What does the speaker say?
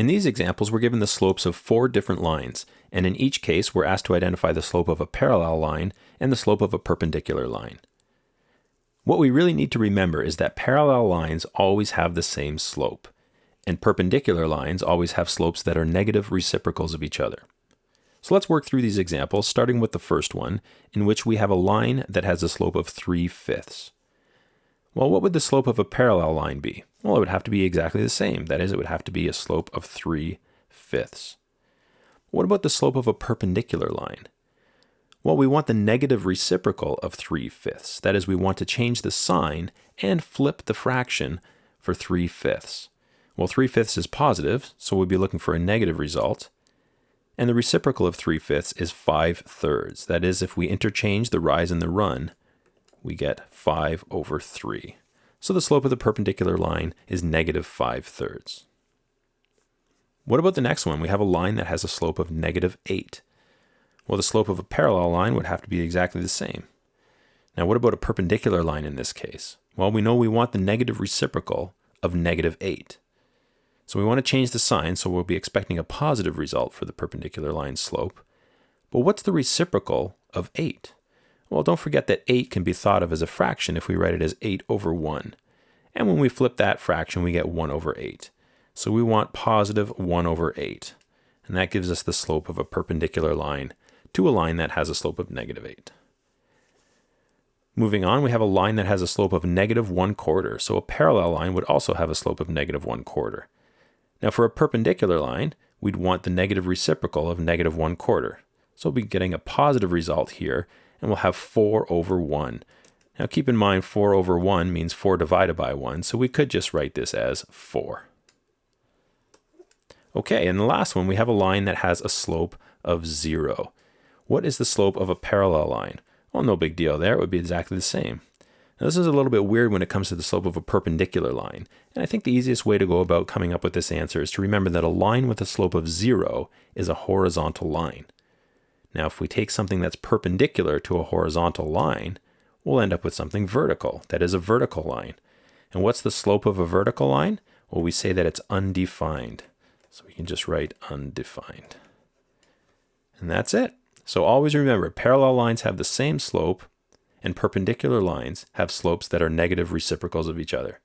In these examples, we're given the slopes of 4 different lines, and in each case, we're asked to identify the slope of a parallel line and the slope of a perpendicular line. What we really need to remember is that parallel lines always have the same slope, and perpendicular lines always have slopes that are negative reciprocals of each other. So let's work through these examples, starting with the first one, in which we have a line that has a slope of 3/5. Well, what would the slope of a parallel line be? Well, it would have to be exactly the same. That is, it would have to be a slope of 3/5. What about the slope of a perpendicular line? Well, we want the negative reciprocal of 3/5. That is, we want to change the sign and flip the fraction for 3/5. Well, 3/5 is positive, so we'll be looking for a negative result. And the reciprocal of 3/5 is 5/3. That is, if we interchange the rise and the run, we get 5/3. So the slope of the perpendicular line is negative 5/3. What about the next one? We have a line that has a slope of -8. Well, the slope of a parallel line would have to be exactly the same. Now, what about a perpendicular line in this case? Well, we know we want the negative reciprocal of -8. So we want to change the sign, so we'll be expecting a positive result for the perpendicular line slope. But what's the reciprocal of 8? Well, don't forget that 8 can be thought of as a fraction if we write it as 8/1. And when we flip that fraction, we get 1/8. So we want positive 1/8. And that gives us the slope of a perpendicular line to a line that has a slope of -8. Moving on, we have a line that has a slope of -1/4. So a parallel line would also have a slope of -1/4. Now for a perpendicular line, we'd want the negative reciprocal of -1/4. So we'll be getting a positive result here, and we'll have 4/1. Now keep in mind 4/1 means 4 divided by 1, so we could just write this as 4. Okay, and the last one, we have a line that has a slope of 0. What is the slope of a parallel line? Well, no big deal there. It would be exactly the same. Now, this is a little bit weird when it comes to the slope of a perpendicular line, and I think the easiest way to go about coming up with this answer is to remember that a line with a slope of 0 is a horizontal line. Now, if we take something that's perpendicular to a horizontal line, we'll end up with something vertical. That is a vertical line. And what's the slope of a vertical line? Well, we say that it's undefined. So we can just write undefined. And that's it. So always remember, parallel lines have the same slope, and perpendicular lines have slopes that are negative reciprocals of each other.